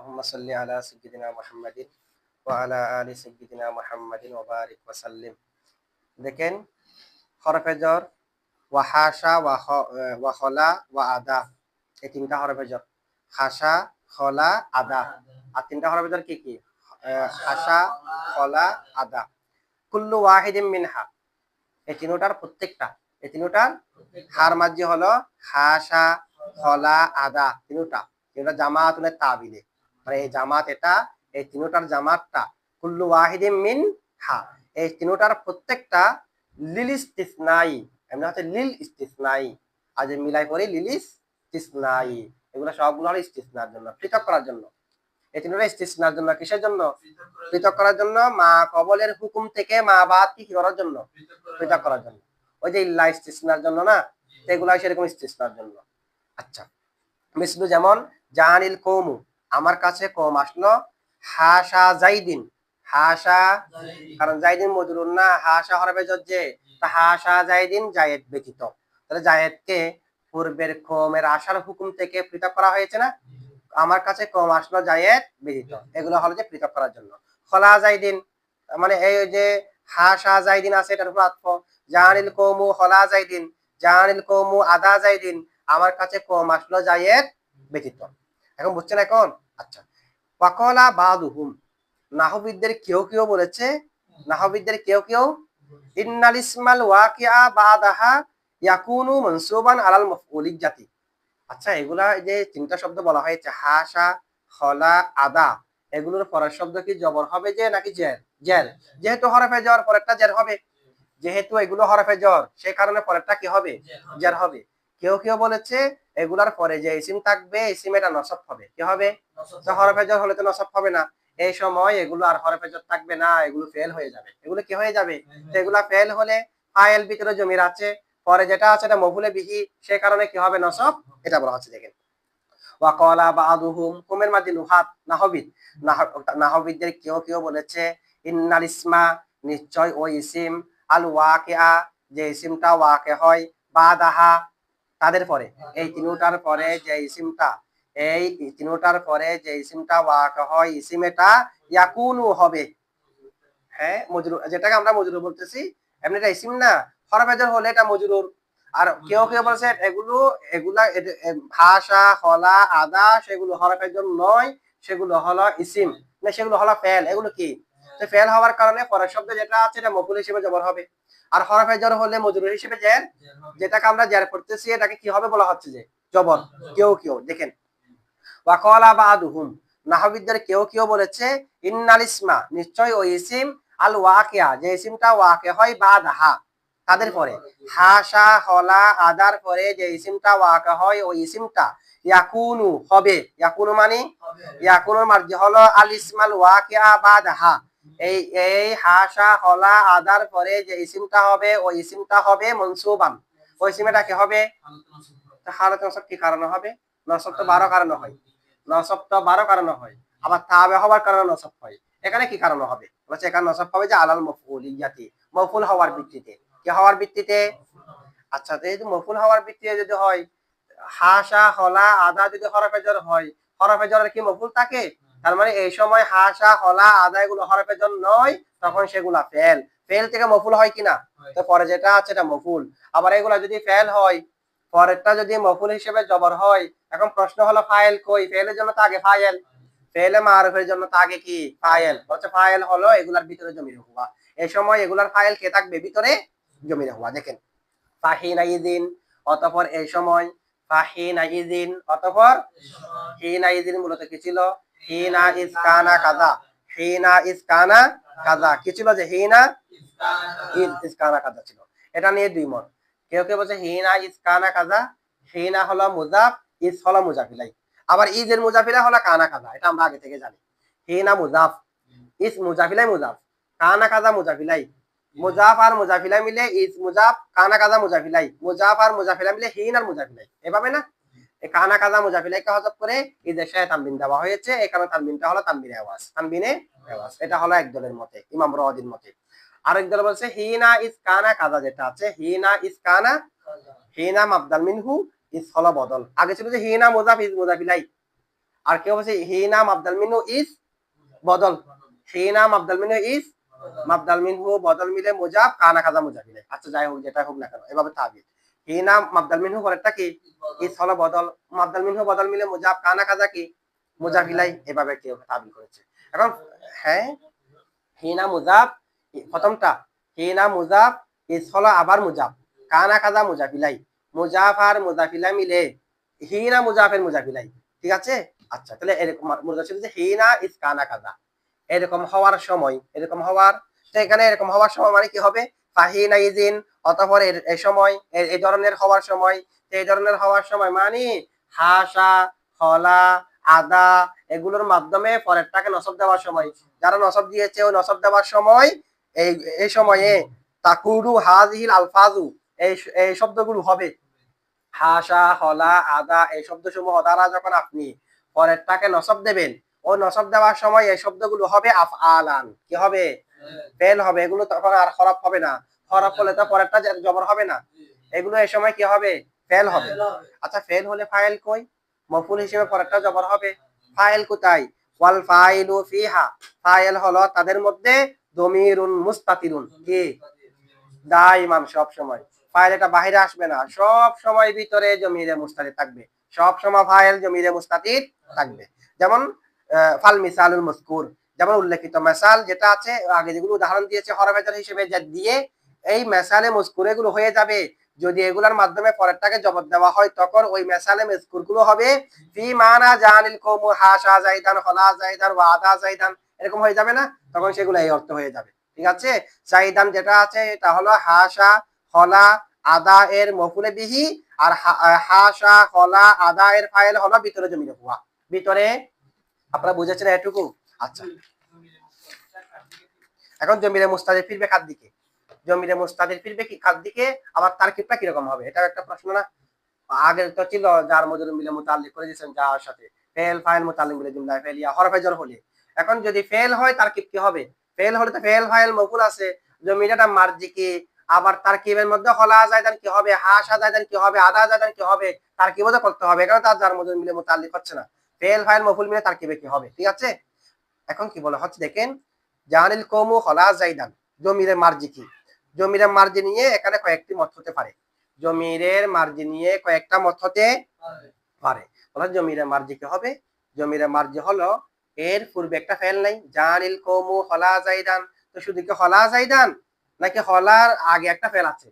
اللهم صل على سيدنا محمد وعلى آل سيدنا محمد وبارك وسلم। দেখেন হরফে জর ওয়া হাসা ওয়া খলা ওয়া আদা, এই তিনটা হরফে জর। হাসা, খলা, আদা। আর তিনটা হরফে জর কি কি? হাসা, খলা, আদা। কুল্লু ওয়াহিদিন মিনহা, এই তিনটার প্রত্যেকটা, এই তিনটার হার মাঝি হলো হাসা, খলা, আদা। তিনটা জামাতুনে তাবিলে, মানে এই জামাত এটা, এই তিনটার জামাতটা কুল্লু ওয়াহিদিন মিন হা, এই তিনটার প্রত্যেকটা লিল ইস্তিসনাই, এমনি হচ্ছে লিল ইস্তিসনাই। আর যে মিলাই পড়ি লিল ইস্তিসনাই, এগুলো সবগুলো হলো ইস্তিসনার জন্য, পৃথক করার জন্য। এই তিনটা ইস্তিসনার জন্য, কিসের জন্য? পৃথক করার জন্য। মা কবলের হুকুম থেকে মা বাদ কি করার জন্য? পৃথক করার জন্য। ওই যে ইল্লা ইস্তিসনার জন্য না, এগুলা সেরকম ইস্তিসনার জন্য। আচ্ছা, মিসলু যেমন জানিল কৌমু, আমার কাছে কম আসলো। হাসা জাইদিন, হাসা, কারণ জাইদিন মজরুর না, হাসা হরফে জর যে, তা হাসা জাইদিন জায়েদ ব্যতীত। তাহলে জায়েদকে পূর্বের কমের আসার হুকুম থেকে পৃথক করা হয়েছে না, আমার কাছে কম আসলো জায়েদ ব্যতীত, এগুলো হলো যে পৃথক করার জন্য। খলা জাইদিন, মানে এই যে হাসা জাইদিন আছে এটার উপর আতফ। জানিল কৌমু খলা জাইদিন, জানিল কৌমু আদা জাইদিন, আমার কাছে কম আসলো জায়েদ ব্যতীত। এখন বুঝছেন এখন? আচ্ছা, ওয়াকলা বাদুহুম, নাহবিদদের কেউ কেউ বলেছে, নাহবিদদের কেউ কেউ ইন্নাল ইসমাল ওয়াকিআ বাদাহা ইয়াকুনু মানসুবান আলাল মাফউলিজ জাতি। আচ্ছা, এগুলা যে তিনটা শব্দ বলা হয়েছে হাসা, খলা, আদা, এগুলোর পরের শব্দ কি জবর হবে যে নাকি জের? জের। যেহেতু হরফে জর, পরেরটা জের হবে। যেহেতু এগুলো হরফে জর, সেই কারণে পরেরটা কি হবে? জের হবে। কেউ কেউ বলেছে এগুলার পরে যে ইসিম থাকবে, ইসিম এটা নসব হবে। কি হবে? তো হরফে জর হলে তো নসব হবে না, এই সময় এগুলো আর হরফে জর থাকবে না, এগুলো ফেল হয়ে যাবে। এগুলো কি হয়ে যাবে? তো এগুলা ফেল হলে ফাইল ভিতরে জমির আছে, পরে যেটা আছে এটা মফুলে বিহি, সেই কারণে কি হবে? নসব। এটা বলা হচ্ছে। দেখেন ওয়াকালা বাদুহুম, কুমের মাঝে নুহাত নাহবিদ, নাহবিদদের কেউ কেউ বলেছে ইন্নাল ইসমা, নিশ্চয় ওই ইসিম, আল ওয়াকিআ, যে ইসিমটা ওয়াকে হয়, বাদাহা, তাদের পরে, এই তিনটার পরে যে ইসিমটা, এই তিনটার পরে যে ইসিমটা ওয়াকে হয়, ইসিম এটা ইয়াকুনু হবে। হ্যাঁ, মজরুর, যেটাকে আমরা মজরুর বলতেছি, এমনি এটা ইসিম না, হরফে জর হলে এটা মজরুর। আর কেউ কেউ বলছে এগুলা ভাষা, হলা, আদা, সেগুলো হরফে জর নয়, সেগুলো হলো ইসিম, না সেগুলো হলো ফেল। এগুলো কি? তো ফেল হওয়ার কারণে পরের শব্দ যেটা আছে এটা মফুল হিসেবে জবর হবে, আর হরফে জর হলে মজরুর হিসেবে জের, যেটাকে আমরা জের করতেছি এটাকে কি হবে বলা হচ্ছে? যে জবর। কেউ কেউ দেখেন ওয়াকালা বাদুহুম, নাহবিদদের কেউ কেউ বলেছে ইন্নাল ইসমা, নিশ্চয় ওই ইসিম, আল ওয়াকিয়া, যে ইসিমটা ওয়াকে হয়, বাদাহা, তাদের পরে, হাসা, হলা, আদার পরে যে ইসিমটা ওয়াকে হয়, ওই ইসিমটা ইয়াকুনু হবে। ইয়াকুনু মানে, ইয়াকুনুর মার্জি হলো আল ইসমাল ওয়াকিয়া বাদাহা, এই এই হাসা, হলা, আদার পরে যে ইসিমটা হবে, ওই ইসিমটা হবে মনসুবান, ওই ইসিমটা কি হবে? হালাত নসব কি কারণে হবে? নসব তো 12 কারণে হয়, নসব তো 12 কারণে হয়, আবার তাবে হওয়ার কারণে নসব হয়। এখানে কি কারণে হবে? বলছে এখানে নসব হবে যে আলাল মাফউলিয়াতি, মাফউল হওয়ার ভিত্তিতে। কি হওয়ার ভিত্তিতে? আচ্ছা, তো এই যে মাফউল হওয়ার ভিত্তিতে যদি হয়, হাসা, হলা, আদা যদি হরফে জর হয়, হরফে জরের কি মফউল থাকে? তার মানে এই সময় হাসা, হলা, আদা এগুলো হরফে জর নয়, তখন সেগুলা ফেল। ফেল থেকে মফউল হয় কিনা? তো পরে যেটা আছে এটা মফউল। আবার এগুলা যদি ফেল হয়, পরেরটা যদি মফউল হিসেবে জবর হয়, এখন প্রশ্ন হলো ফাইল কই? ফেলের জন্য তো আগে ফাইল, ফেলে মারুফের জন্য তো আগে কি? ফাইল। হচ্ছে ফাইল হলো এগুলার ভিতরে জমির হুয়া, এই সময় এগুলার ফাইল কে থাকবে? ভিতরে জমির হুয়া। দেখেন ফাহিনাইদিন, অতঃপর এই সময়, ফাহিনাইদিন, অতঃপর হিনাইদিন মূলত কি ছিল? হিনা ইজ কানা কাযা, হিনা ইজ কানা কাযা, কি ছিল? যে হিনা ইজ কানা কাযা ছিল। এটা নিয়ে দুই মত। কেউ কেউ বলছে হিনা ইজ কানা কাযা, হিনা হলো মুজাফ, ইজ হলো মুজাফিলাই, আবার ইজের মুজাফিলা হলো কানা কাযা, এটা আমরা আগে থেকে জানি। হিনা মুজাফ, ইজ মুজাফিলাই মুজাফ, কানা কাযা মুজাফিলাই, মুজাফ আর মুজাফিলা মিলে ইজ মুজাফ, কানা কাযা মুজাফিলাই, মুজাফ আর মুজাফিলা মিলে হিন আর মুজাফিলাই, এভাবে না? এই কানা কাযা মুজাফিলাইকে হযফ করে ইজের সাথে তানবিন দেওয়া হয়েছে, এই কারণে তানবিনটা হলো তানবিনে আওয়াজ, তানবিনে আওয়াজ। এটা হলো এক দলের মতে, ইমাম রাওয়াদির মতে। আরেক দল বলছে হিনা ইজ কানা কাযা, যেটা আছে হিনা ইজ কানা, হিনা মাবদাল মিনহু, ইজ হলো বদল। আগে ছিল যে হিনা মুজাফ ইজ মুজাফিলাই, আর কেউ বলছে হিনা মাবদাল মিনহু ইজ বদল, হিনা মাবদাল মিনহু ইজ মাবদাল মিনহু বদল মিলে মুজাফ কানা কাজা মুজাফ ইলাই। আচ্ছা যাই হোক যেটা হোক না কেন এভাবে তাবিদ। হিনা মাবদাল মিনহু পরেরটা কি ইজ হলো বদল, মাবদাল মিনহু বদল মিলে মুজাফ কানা কাজা কি মুজাফ ইলাই, এভাবে কেউ তাবিদ করেছে। এখন হ্যাঁ হিনা মুজাফ প্রথমটা হিনা মুজাফ ইজ হলো আবার মুজাফ, কানা কাজা মুজাফ ইলাই, মুজাফ আর মুজাফ ইলাই মিলে হিনা মুজাফের মুজাফ ইলাই, ঠিক আছে। আচ্ছা তাহলে এরকম মুজাফ ছিল যে হিনা ইজ কানা কাজা, এরকম হওয়ার সময়, এরকম হওয়ার, তো এখানে এরকম হওয়ার সময় মানে কি হবে ফাহিনা ইজিন, অতঃপর এই সময় এই ধরনের হওয়ার সময়, এই ধরনের হওয়ার সময় মানে হাসা হলা আদা এগুলোর মাধ্যমে পরেরটাকে নসব দেওয়ার সময়, যারা নসব দিয়েছে ওই নসব দেওয়ার সময় এই সময়ে তাকুরু হাজিহিল আলফাজু এই শব্দগুলো হবে, হাসা হলা আদা এই শব্দসমূহ দ্বারা যখন আপনি পরেরটাকে নসব দেবেন, ও নসব দেওয়ার সময় এই শব্দগুলো হবে আফআলান, কি হবে ফেল হবে, এগুলো তখন আর হরফ হবে না, হরফ হলে তো পরেরটা জবর হবে না, এগুলো এই সময় কি হবে ফেল হবে। আচ্ছা ফেল হলে ফাইল কই, মফুল হিসেবে পরেরটা জবর হবে, ফাইল কোথায়, ওয়াল ফাইলু ফিহা, ফাইল হলো তাদের মধ্যে দমিরুন মুস্তাতিরুন কি দাইমান সব সময়, ফাইল এটা বাইরে আসবে না, সব সময় ভিতরে জমিরে মুস্তাতির থাকবে, সব সময় ফাইল জমিরে মুস্তাতির থাকবে। যেমন ফাল মিসালুল মাযকুর, যেমন উল্লেখিত মেসাল যেটা আছে আগে যেগুলো উদাহরণ দিয়েছে হরফে জার হিসেবে দিয়ে এই মেসালে মজকুর এগুলো হয়ে যাবে, যদি এগুলোর মাধ্যমে পরেরটাকে জবাব দেওয়া হয় তখন ওই মেসালে মজকুর গুলো হবে ফি মানা জানিল কওমু হাসা যাইদান হলা যাইদান ওয়া আদা যাইদান, এরকম হয়ে যাবে না, তখন সেগুলো এই অর্থ হয়ে যাবে, ঠিক আছে। যাইদান যেটা আছে এটা হলো হাসা হলা আদা এর মফুলে বিহি, আর হাসা হলা আদা এর ফাইল হলো ভিতরে জমিরে হুয়া, ভিতরে, আপনারা বুঝেছেন এটুকু। আচ্ছা এখন জমিরে মুস্তাদির ফিরবে কার দিকে, জমিরে মুস্তাদির ফিরবে কি কার দিকে, আবার তারকিবটা কিরকম হবে, এটা একটা প্রশ্ন না। আগে তো ছিল যার মজুর মিলে মুতাল্লিক করে দিয়েছেন যার সাথে ফেল ফাইল মুতাল্লিক মিলে জুমলায় ফেলিয়া হরফে jar হলে, এখন যদি ফেল হয় তারকিব কি হবে, ফেল হলে তো ফেল ফাইল মফুল আছে, জমিরাটা মার্জি কি, আবার তারকিবের মধ্যে হলা যায়দান কি হবে, হাসা যায়দান কি হবে, আদা যায়দান কি হবে, তারকিবও তো করতে হবে, কারণ তার যার মজুর মিলে মুতাল্লিক হচ্ছে না, ফেল ফাইল মফুল মিলে তারকিবে কি হবে, ঠিক আছে। এখন কি বলা হচ্ছে দেখেন, জানিল কওমু হলা যায়দান জমিরের মার্জি কি, জমিরের মার্জি নিয়ে এখানে কয়েকটি মত হতে পারে, জমিরের মার্জি নিয়ে কয়েকটা মত হতে পারে। জমিরের মার্জি কি হবে, জমিরের মার্জি হলো এর পূর্বে একটা ফেল নাই, জানিল কওমু হলা যায়দান, তো শুধু কি হলা যায়দান নাকি হলার আগে একটা ফেল আছে,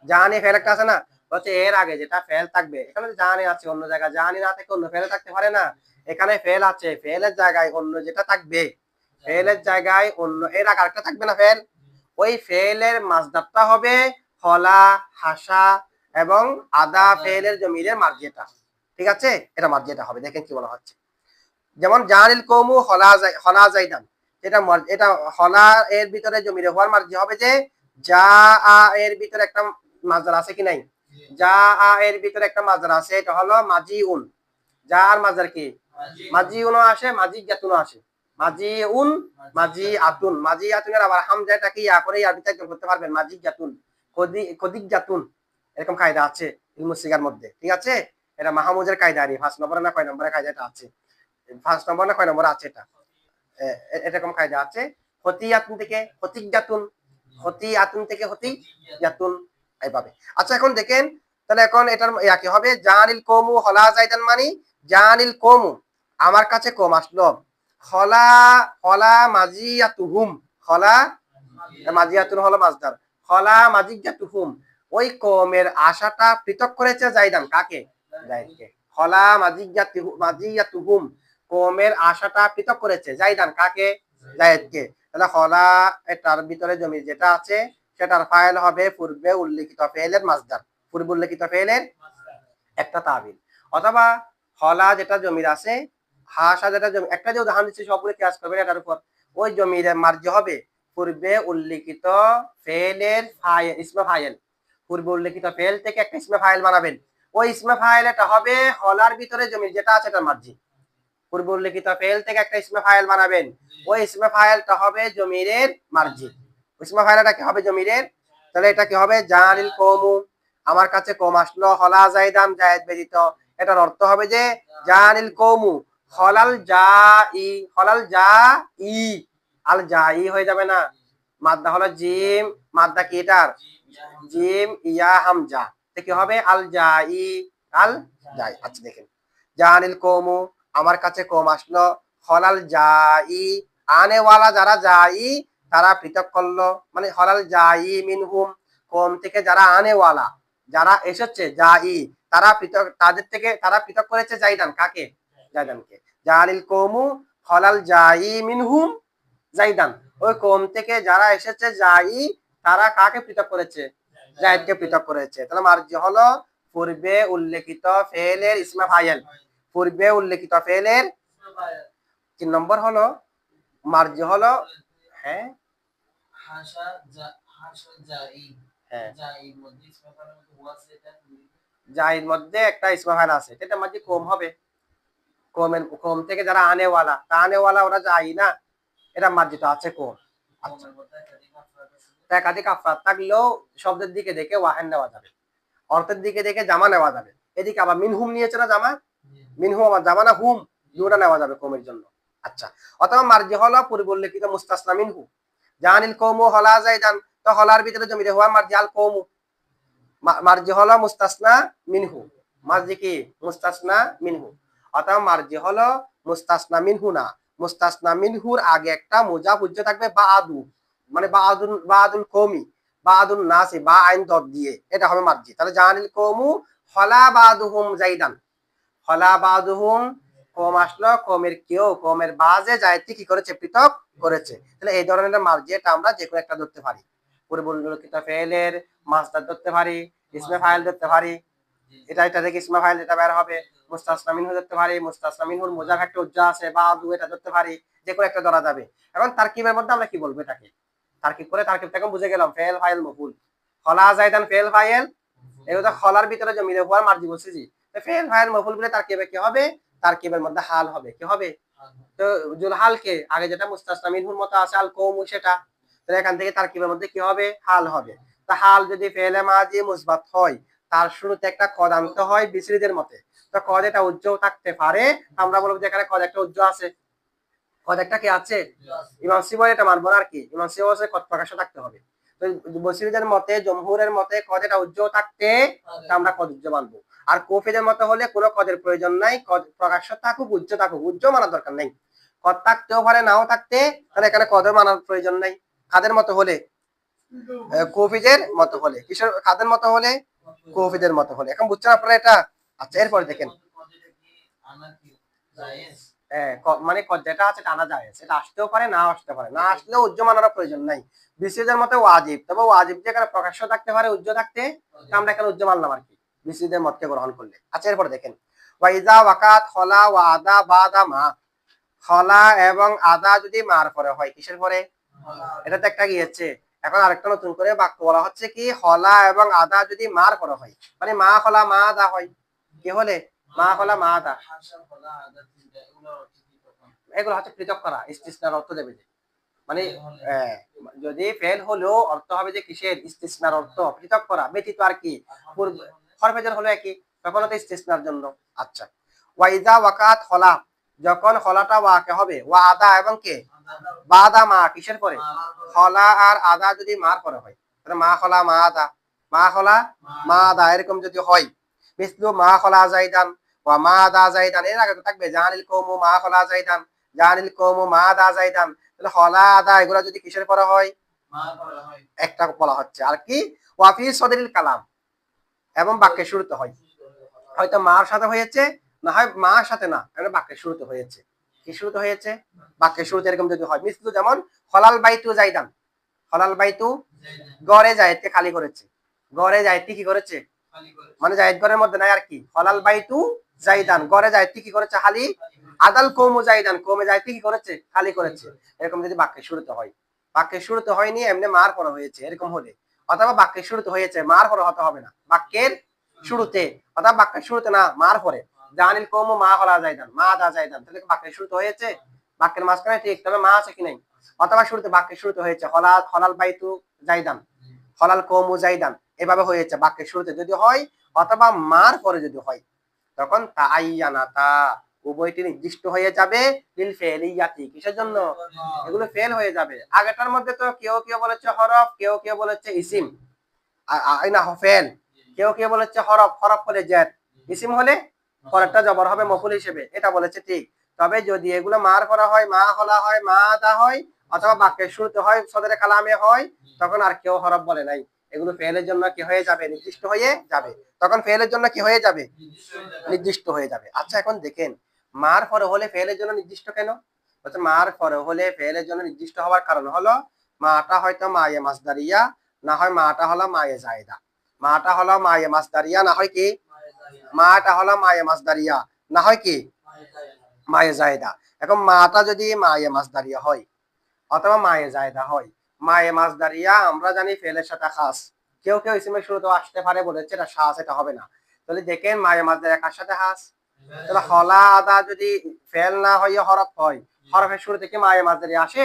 জানি ফেল একটা আছে না, বলছে এর আগে যেটা ফেল থাকবে, এখানে জানি আছে অন্য জায়গায় জানি না থেকে অন্য ফেল থাকতে পারে না, এখানে ফেল আছে, ফেলের জায়গায় অন্য যেটা থাকবে, ফেলের জায়গায় অন্য এর আগে আরেকটা থাকবে না ফেল, ওই ফেলের মাসদারটা হবে হলা হাসা এবং আদা ফেলের জমিরের মার্জিটা, ঠিক আছে, এটা মার্জিটা হবে। দেখেন কি বলা হচ্ছে, যেমন জানিল কওমু হলা যায়দান, এটা হলা এর ভিতরে জমিরে হওয়ার মার্জি হবে যে যা আ এর ভিতরে একটা মাজার আছে কি নাই, যা আ এর ভিতরে একটা মাজার আছে, এটা হলো মাজিউন, যা আর মাজার কি মাজিউনও আসে মাজি জাতুনও আসে, মাজিউন মাজি আতুন, মাজি আতুনের আবার হামজাটাকে ইয়া করে আরবিতে একদম করতে পারবেন মাজি জাতুন, কদিক জাতুন, এরকম কায়দা আছে ইলমুস সিগার মধ্যে, ঠিক আছে, এটা মাহমুদের কায়দা, আর 5 নম্বরে না কয় নম্বরে কায়দাটা আছে, 5 নম্বর না কয় নম্বর আছে, এটা এরকম কায়দা আছে, হতিয়াতুন থেকে হতিক জাতুন, হতিয়াতুন থেকে হতিক জাতুন, এইভাবে। আচ্ছা এখন দেখেন তাহলে এখন এটার কি হবে, জানিল কওমু হলা যায়দান মানে জানিল কওমু আমার কাছে কম আসলো, হলা হলা মাজিয়াতুহুম, হলা মাজিয়াতুন হলো মাসদার, হলা মাজিয়াতুহুম ওই কওমের আশাটা পৃথক করেছে যায়দান কাকে, যায়দকে, হলা মাজিয়াতুহুম কওমের আশাটা পৃথক করেছে যায়দান কাকে, যায়দকে, তাহলে হলা এটার ভিতরে জমির যেটা আছে সেটার ফাইল হবে পূর্বে উল্লেখিত ফেলের মাসদার, পূর্বে উল্লেখিত ফেলের একটা তাবিল, অথবা হলা যেটা জমির আছে হাসা যেটা জমি, একটা যে উদাহরণ দিচ্ছি সবগুলো কিয়াস করবেন এটার উপর, ওই জমির মার্জি হবে পূর্বে উল্লেখিত ফেলের ফাইল ইসমে ফাইল, পূর্বে উল্লেখিত ফেল থেকে একটা ইসমে ফাইল বানাবেন, ওই ইসমে ফাইল এটা হবে হলার ভিতরে জমির যেটা আছে এটার মার্জি, পূর্বে উল্লেখিত ফেল থেকে একটা ইসমে ফাইল বানাবেন, ওই ইসমে ফাইলটা হবে জমিরের মার্জি, ইসমে ফাইলটা কি হবে জমিরের, তাহলে এটা কি হবে জানিল কওমু আমার কাছে কম আসলো হলা যায়দান জায়েদ ব্যতীত, এটার অর্থ হবে যে জানিল কওমু খলাল জাই, খলাল জাই, আল জাই হয়ে যাবে না? মাদ্দা হলো জিম, মাদ্দা কি এটার? জিম ইয়া হামজা, কি হবে? আল জাই, আল জাই। আচ্ছা দেখেন, জানিল কৌমু, আমার কাছে কম আসলো, খলাল জাই, আনেওয়ালা যারা যাই তারা পৃথক করলো, মানে হলাল জাই মিনহুম, কম থেকে যারা আনেওয়ালা যারা এসেছে যাই তারা পৃথক, তাদের থেকে তারা পৃথক করেছে জাইদান, কাকে? জাইদানকে। জালিল কৌমু হলাল জাই মিনহুম জাইদান, ওই কম থেকে যারা এসেছে যাই তারা কাকে পৃথক করেছে? জাইদকে পৃথক করেছে। তাহলে মার্জি হলো পূর্বে উল্লেখিত ফেলের ইসমে ফাইল, পূর্বে উল্লেখিত ফেলের 3 নম্বর হলো মার্জি হলো, হ্যাঁ জাইর মধ্যে একটা ইসমে ফাইল আছে, এটা মাঝে কম হবে, কমের কম থেকে যারা আনেওয়ালা, তা আনেওয়ালা ওরা যাই না, এটা মার্জিত আছে কম। আচ্ছা, একাধিক আফরাদ থাকলেও শব্দের দিকে দেখে ওয়াহেন নেওয়া যাবে, অর্থের দিকে দেখে জামা নেওয়া যাবে। এদিকে আবার মিনহুম নিয়েছে না জামা, মিনহুম আবার জামা না হুম, দুটা নেওয়া যাবে কমের জন্য। আচ্ছা, অথবা মার্জি হলো পূর্ব উল্লেখিত মুস্তাসনা মিনহু, জানিল কৌমু হলা জাইদান, তো হলার ভিতরে জমিতে হওয়া মার্জি আল কৌমু, মার্জি হলো মুস্তাসনা মিনহু, মার্জি কি? মুস্তাসনা মিনহু। অথবা মার্জি হলো মুস্তাসনা মিনহু না, মুস্তাসনা মিনহুর আগে একটা মুজাফ উজ্জ থাকবে বা আদু, মানে বাদুল কৌমি, বাদুল নাসি, বা আইন দদ দিয়ে, এটা হবে মার্জি। তাহলে জানিল কৌমু হলা বাদুহুম জাইদান, হলা বাদুহুম, কম আসলো, কমের কেউ কমের বাজে জায়তি কি করেছে? পৃথক করেছে। তাহলে এই ধরনের মার্জি এটা আমরা যে কোনো একটা ধরতে পারি, পূর্ব উল্লেখিত ফেলের মাসদার ধরতে পারি, ইসমে ফাইল ধরতে পারি, এটা থেকে ইসমে ফাইল এটা বের হবে, মুস্তাসনা মিনহু ধরতে পারি, মুস্তাসনা মিনহুর মুজাফ একটা উজ্জা আছে বা আদু, এটা ধরতে পারি, যে কোনো একটা ধরা যাবে। এখন তারকিবের মধ্যে আমরা কি বলবো এটাকে? তারকিব করে, তারকিব থেকে বুঝে গেলাম ফেল ফাইল মফুল, খলা জাইদান ফেল ফাইল, এগুলো খলার ভিতরে জমিলে হওয়ার মার্জি বলছি জি, ফেল ফাইল মফুল বলে তারকিবে কি হবে? তারকিবের মধ্যে হাল হবে, কি হবে? তো জুল হালকে আগে যেটা মুস্তাসনা মিনহুর মতো আছে আল কৌমু সেটা, তো এখান থেকে তারকিবের মধ্যে কি হবে? হাল হবে। তা হাল যদি ফেলে মাজি মুসবাত হয়, তার শুরুতে একটা কদ আনতে হয় বিসরিদের মতে, তো কদ এটা উজ্জ্বল থাকতে পারে, আমরা বলবো যে এখানে কদ একটা উজ্জ্বল আছে, কদ একটা কি আছে? ইমাম সিবয় এটা মানবো না আর কি, ইমাম সিবয় আছে কদ প্রকাশ থাকতে হবে। তো বসিরদের মতে, জমহুরের মতে কদ এটা উজ্জ্বল থাকতে আমরা কদ উজ্জ্বল মানবো। আর কফিদের মতে হলে কোনো কদের প্রয়োজন নাই, কদ প্রকাশ্য থাকুক উজ্জ্বল থাকুক, উজ্জ্বল মানার দরকার নেই, কদ থাকতেও পারে নাও থাকতে, তাহলে এখানে কদের মানার প্রয়োজন নাই। কাদের মতো হলে? কফিদের মতো হলে। কিসের কাদের মতো হলে? কফিদের মতো হলে। এখন বুঝছেন আপনারা এটা? আচ্ছা, এরপরে দেখেন, মানে যেটা আছে টানা যায়, সেটা আসতেও পারে না আসতে পারে, না আসলেও উজ্জ্বল মানার প্রয়োজন নাই। বিসিদের মতে ওয়াজিব, তবে ওয়াজিব যে এখানে প্রকাশ্য থাকতে পারে উজ্জ্বল থাকতে, আমরা এখানে উজ্জ্বল মানলাম আর কি বিসিদের মতকে গ্রহণ করলে। আচ্ছা, এরপরে দেখেন, ওয়াইজা ওয়াকাত খলা ওয়া আদা বাদা মা, খলা এবং আদা যদি মার পরে হয়, কিসের পরে? এটা তো একটা গিয়েছে, এখন আরেকটা নতুন করে বাক্য বলা হচ্ছে কি, হলা এবং আদা যদি মার পরে হয়, মানে মা খলা মা আদা হয়, কি হলে? মা খলা মা আদা, এগুলো হচ্ছে পৃথক করা, ইস্তিসনার অর্থ দেবে যে, মানে যদি ফেল হলেও অর্থ হবে যে কিসের? ইস্তিসনার অর্থ, পৃথক করা ব্যতীত আর কি, হরফেজর হলো একই, তখন তো ইস্তিসনার জন্য। আচ্ছা, ওয়াইজা ওয়াকাত খলা, যখন খলাটা ওয়াকে হবে, ওয়া আদা এবং কে? বাদা মা, কিসের পরে? খলা আর আদা যদি মার পরে হয়, তাহলে মা খলা মা আদা, মা খলা মা আদা, এরকম যদি হয়, মিসলু মা খলা জাইদান ওয়া মা আদা জাইদান, এর আগে তো থাকবে জানিল কওমু মা খলা জাইদান, জানিল কওমু মা আদা জাইদান, তাহলে খলা আদা এগুলা যদি কিসের পরে হয়? একটা বলা হচ্ছে আর কি, ওয়াফি সদরিল কালাম, এবং বাক্যের শুরুতে হয়, হয়তো মার সাথে হয়েছে, না হয় মার সাথে না, বাক্যের শুরুতে হয়েছে। কি শুরুতে হয়েছে? বাক্যের শুরুতে এরকম যদি হয়, মিসলু যেমন হলাল বাইতু জাইদান, হলাল বাইতু গড়ে জায়েদকে খালি করেছে, গড়ে জায়েদকে কি করেছে? মানে জায়েদ ঘরের মধ্যে নাই আর কি, হলাল বাইতু জাইদান, গড়ে জায়েদকে কি করেছে? খালি। আদাল কওমু জাইদান, কওমে জায়েদকে কি করেছে? খালি করেছে। এরকম যদি বাক্যের শুরুতে হয়, বাক্যের শুরুতে হয়নি এমনি মার পড়া হয়েছে এরকম হলে, অথবা বাক্যের শুরুতে হয়েছে মার পরে হতে হবে না, বাক্যের শুরুতে, অথবা বাক্যের শুরুতে না মার পরে, জানিল কওমু মা হলা জাইদান মা দা জাইদান, তাহলে বাক্যের শুরুতে হয়েছে, বাক্যের মাঝখানে ঠিক, তবে মা আছে কি নাই, অথবা শুরুতে বাক্যের শুরুতে হয়েছে হলাল বাইতু জাইদান, হলাল কওমু জাইদান, এভাবে হয়েছে বাক্যের শুরুতে যদি হয়, অথবা মার পরে যদি হয়, তখন তাআইয়ানাতা, উভয়টি নির্দিষ্ট হয়ে যাবে লিল ফেলিয়াতি, কিসের জন্য? এগুলো ফেল হয়ে যাবে। আগেরটার মধ্যে তো কেউ কেউ বলেছে হরফ, কেউ কেউ বলেছে ইসিম, না ফেল, কেউ কেউ বলেছে হরফ, হরফ হলে জের, ইসিম হলে পরেরটা জবর হবে মফুল হিসেবে, এটা বলেছে ঠিক। তবে যদি এগুলো মার করা হয়, মা হলা হয়, মা আদা হয়, অথবা বাক্যের শুরুতে হয়, সদরে কালামে হয়, তখন আর কেউ হরফ বলে নাই। এগুলো ফেলের জন্য কি হয়ে যাবে? নির্দিষ্ট হয়ে যাবে। তখন ফেলের জন্য কি হয়ে যাবে? নির্দিষ্ট হয়ে যাবে। আচ্ছা এখন দেখেন, মার পরে হলে ফেলের জন্য নির্দিষ্ট কেন? মার পরে হলে ফেলের জন্য নির্দিষ্ট হওয়ার কারণ হলো মাটা হয়তো মায়ে মাসদারিয়া, না হয় মাটা হলো মায়ে জায়দা। মাটা হলো মায়ে মাসদারিয়া, না হয় কি মাটা হলো মায়ে মাসদারিয়া, না হয় কি মায়ে জায়দা। এখন মাটা যদি মায়ে মাসদারিয়া হয় অথবা মায়ে জায়দা হয়, মায়ে মাসদারিয়া আমরা জানি ফেলের সাথে খাস, কেউ কেউ ইসিমের শুরুতে আসতে পারে বলেছে এটা খাস, এটা হবে না। তাহলে দেখেন মায়ে মাসদারিয়া কার সাথে খাস? তাহলে হলা আদা যদি ফেল না হয়ে হরফ হয়, হরফের শুরু থেকে মায়ে মাসদারিয়া আসে,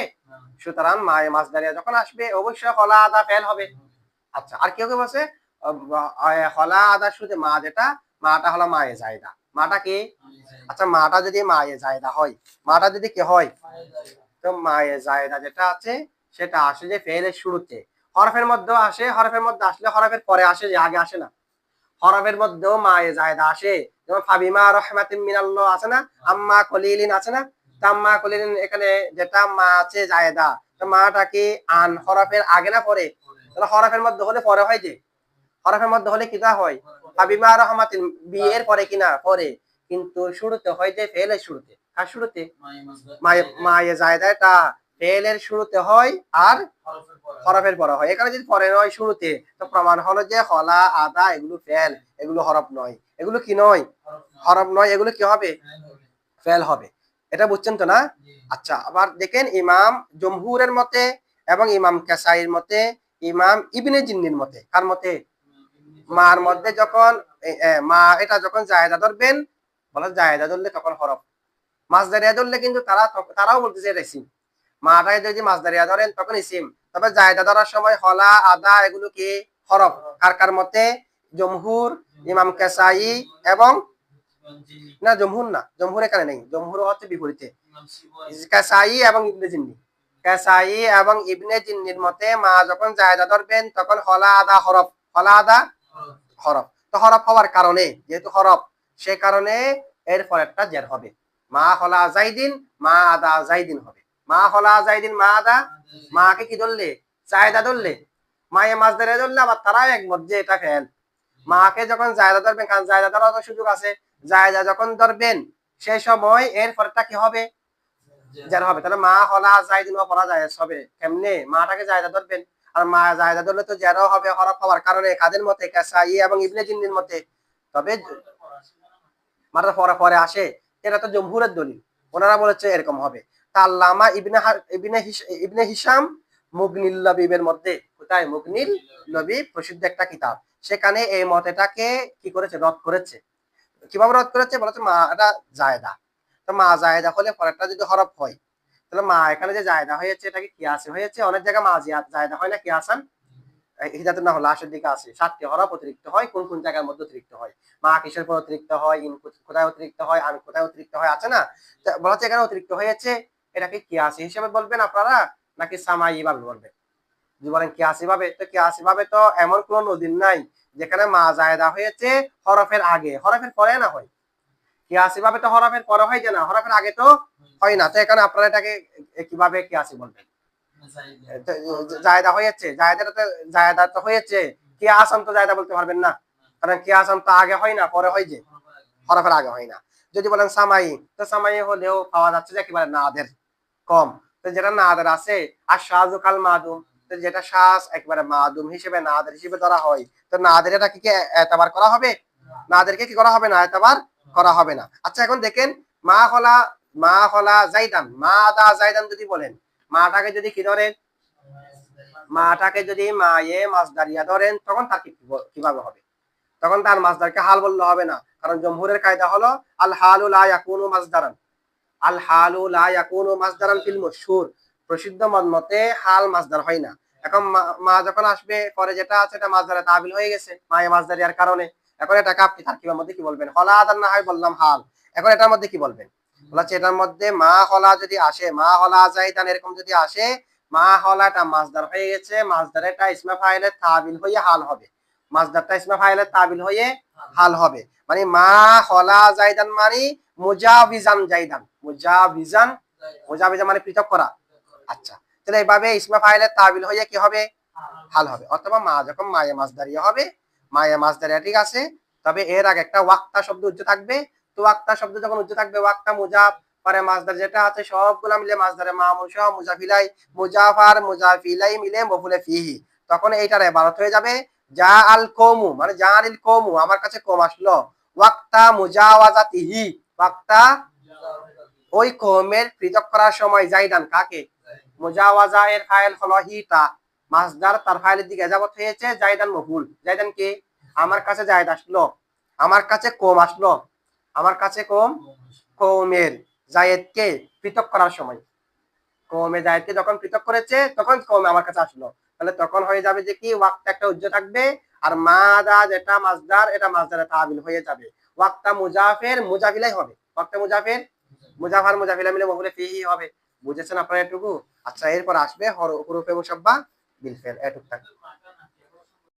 সুতরাং মায়ে মাসদারিয়া যখন আসবে অবশ্যই হলা আদা ফেল হবে। আচ্ছা, আর কেউ কেউ বলছে হলা আদা শুরুতে মা, যেটা মাটা হলো মায়ে জায়দা, মাটা কি? আচ্ছা, মাটা যদি মায়ে জায়দা হয়, মাটা যদি কি হয়? তো মায়ে জায়দা যেটা আছে সেটা আসে যে ফেলের শুরুতে, হরফের মধ্যে আসে, হরফের মধ্যে আসলে হরফের পরে আসে, যে আগে আসে না। হরফের মধ্যেও মায়ে জায়দা আসে, যেমন ফাবিমা রহমাতিন মিনাল্লাহ আছে না, আম্মা কলিলিন আছে না, তাম্মা কলিলিন, এখানে যেটা মা আছে জায়দা, তো মাটা কি আন হরফের আগে না পরে? তাহলে হরফের মধ্যে হলে পরে হয়, যে হরফের মধ্যে হলে কিটা হয়? ফাবিমা রহমাতিন, বি এর পরে কিনা পরে, কিন্তু শুরুতে হয় যে ফেলের শুরুতে। কার শুরুতে? মায়ে জায়দা, এটা ফেলের শুরুতে হয় আর হরফের পরে হয়। এখানে যদি পরে নয় শুরুতে, তো প্রমাণ হলো যে হলা আদা এগুলো ফেল, এগুলো হরফ নয়। এগুলো কি নয়? হরফ নয়, এগুলো কি হবে? ফেল হবে। এটা বুঝছেন তো না? আচ্ছা, আবার দেখেন ইমাম জমহুরের মতে এবং ইমাম কাসাইর মতে, ইমাম ইবনে জিন্নির মতে, কার মতে? মার মধ্যে যখন মা এটা যখন জায়দা ধরবেন, বলে জায়দা ধরলে তখন হরফ, মাসদারিয়া ধরলে কিন্তু তারাও বলতেছে এটা ইসিম। মাটাকে যদি মাসদারিয়া ধরেন তখন ইসিম, তবে জায়দা ধরার সময় হলা আদা এগুলো কি হরফ। কার কার মতে? জমহুর, ইমাম কাসাই এবং, না জমহুর না, জমহুর এখানে নেই, জমহুর হচ্ছে বিপরীতে, কাসাই এবং ইবনে জিন্নি। কাসাই এবং ইবনে জিন্নির মতে মা যখন জায়দা ধরবেন তখন হলা আদা হরফ, হলা আদা হরফ। তো হরফ হওয়ার কারণে, যেহেতু হরফ, সে কারণে এর পরেরটা জের হবে। মা হলা জাইদিন, মা আদা জাইদিন হবে। মা হলা জাইদিন, মা আদা, মাকে কি ধরলে? জায়দা ধরলে। মায়ে মাসদারে ধরলে আবার তারাও একমত যে এটা ফেল। মাকে যখন জায়দা ধরবেন, কারণ জায়দা ধরার তো সুযোগ আছে, জায়দা যখন ধরবেন সেই সময় এর পরেরটা কি হবে? জের হবে। তাহলে মা হলা জাইদিন পড়া যায় হবে কেমনে? মাটাকে জায়দা ধরবেন, আর মা জায়দা ধরলে তো জেরও হবে হরফ হওয়ার কারণে, কাদের মতে? কাসাই এবং ইবনে জিন্নির মতে। তবে মাটা পরে পরে আসে, এটা তো জমহুরের দলিল, ওনারা বলেছে এরকম হবে। তা আল্লামা ইবনে হিশাম মুগনিল লবিবের মধ্যে, কোথায়? মুগনিল লবিব, প্রসিদ্ধ একটা কিতাব, সেখানে এই মতেটাকে কি করেছে? রদ করেছে। কিভাবে রদ করেছে? বলেছে মা এটা জায়দা, তো মা জায়দা হলে পরেরটা যদি হরফ হয়, তাহলে মা এখানে যে জায়দা হয়েছে এটাকে কিয়াসে হয়েছে। অনেক জায়গায় মা জায়দা হয় না, কিয়াসান হিদায়াতুন নাহল লাশের দিকে আছে, 7টি হরফ অতিরিক্ত হয়, কোন কোন জায়গার মধ্যে অতিরিক্ত হয়, মা কিসের পর অতিরিক্ত হয়, ইন কোথায় অতিরিক্ত হয়, আন কোথায় অতিরিক্ত হয়, আছে না? বলা হচ্ছে এখানে অতিরিক্ত হয়েছে, এটাকে কিয়াসি হিসেবে বলবেন আপনারা নাকি সামাই ভাবে বলবেন? যদি বলেন কিয়াসি ভাবে, তো কিয়াসি ভাবে তো এমন কোন নদীর নাই যেখানে মা জায়দা হয়েছে হরফের আগে, হরফের পরে না হয়। কিয়াসি ভাবে তো হরফের পরে হয় যে না, হরফের আগে তো হয় না। তো এখানে আপনারা এটাকে কিভাবে কিয়াসি বলবেন? জায়দা হয়েছে, জায়দা তো হয়েছে, কি আসাম তো জায়দা বলতে পারবেন না, কারণ কি আসাম তো আগে হয় না, পরে হয়, যে হরফের আগে হয় না। যদি বলেন সামাই, তো সামাই হলেও পাওয়া যাচ্ছে যে একেবারে নাদের কম, তো যেটা নাদের আছে, আর শাহজু কাল মাদুম, তো যেটা শ্বাস একেবারে মাদুম হিসেবে নাদের হিসেবে ধরা হয়, তো নাদের এটা কি এতবার করা হবে? নাদেরকে কি করা হবে না? এতবার করা হবে না। আচ্ছা এখন দেখেন, মা হলা, মা হলা জাইদান, মা আদা জাইদান যদি বলেন, মাটাকে যদি কি ধরেন? মাটাকে যদি মায়ে মাসদারিয়া ধরেন, তখন তার কিভাবে হবে? তখন তার মাসদারকে হাল বললে হবে না, কারণ জমহুরের কায়দা হলো আল হালু লা ইয়াকুনু মাসদারান, আল হালু লা ইয়াকুনু মাসদারান ফিল মাশহুর, প্রসিদ্ধ মতে হাল মাসদার হয় না। এখন মা যখন আসবে পরে যেটা আছে এটা মাসদারে তাবিল হয়ে গেছে মায়ে মাসদারিয়ার কারণে। এখন এটাকে আপনি তারকিবের মধ্যে কি বলবেন? হলা আদান না হয় বললাম হাল। এখন এটার মধ্যে কি বলবেন? বলা হচ্ছে এটার মধ্যে মা হলা যদি আসে, মা হলা যাইদান এরকম যদি আসে, মা হলাটা মাসদার হয়ে গেছে, মাসদারেরটা ইসমে ফাইলের তাবিল হয়ে হাল হবে, মাসদারটা ইসমে ফাইলের তাবিল হয়ে হাল হবে। মানে মা হলা জাইদান মানে মুজাবিজান জাইদান, মুজাবিজান, মুজাবিজান মানে পৃথক করা। আচ্ছা, তাহলে এইভাবে ইসমে ফাইলের তাবিল হয়ে কি হবে? হাল হবে। অথবা মা যখন মায়ে মাসদারিয়া হবে, মায়ে মাসদারিয়া, ঠিক আছে। তবে এর আগে একটা ওয়াক্তা শব্দ উজ্জ থাকবে। তো ওয়াক্তা শব্দ যখন উজ্জ থাকবে, ওয়াক্তা মুজাফ পরে মাসদার যেটা আছে সবগুলা মিলে মাসদারে মামুল সহ মুজাফিলাই, মুজাফার মুজাফিলাই মিলে মফুলে ফিহি, তখন এইটার ইবারত হয়ে যাবে যা আল কওমু, মানে যা আলিল কওমু, আমার কাছে কম আসলো, ওয়াক্তা মুজাওয়াজাতিহি, ওয়াক্তা ওই কওমের পৃথক করার সময়, জাইদান কাকে? মুজাওয়াজা এর ফাইল হলো হিতা, মাসদার তার ফাইলের দিকে এজাবত হয়েছে, জাইদান মফুল। জাইদান কে? আমার কাছে জায়দ আসলো, আমার কাছে কম আসলো, আমার কাছে কম, কওমের জায়েদকে পৃথক করার সময়, কওমে জায়েদকে যখন পৃথক করেছে তখন কওম আমার কাছে আসলো, তাহলে তখন হয়ে যাবে যে কি ওয়াক্তা একটা উজ্জ থাকবে, আর মাদা যেটা মাসদার, এটা মাসদারে তাবিল হয়ে যাবে, ওয়াক্তা মুজাফের মুজাফিলাই হবে, ওয়াক্তা মুজাফের মুজাফার মুজাফিলা মিলে মফুলে ফিহি হবে। বুঝেছেন আপনারা এটুকু? আচ্ছা, এরপর আসবে হুরুফে মুশাব্বা বিল ফেল, এটুকু থাকবে।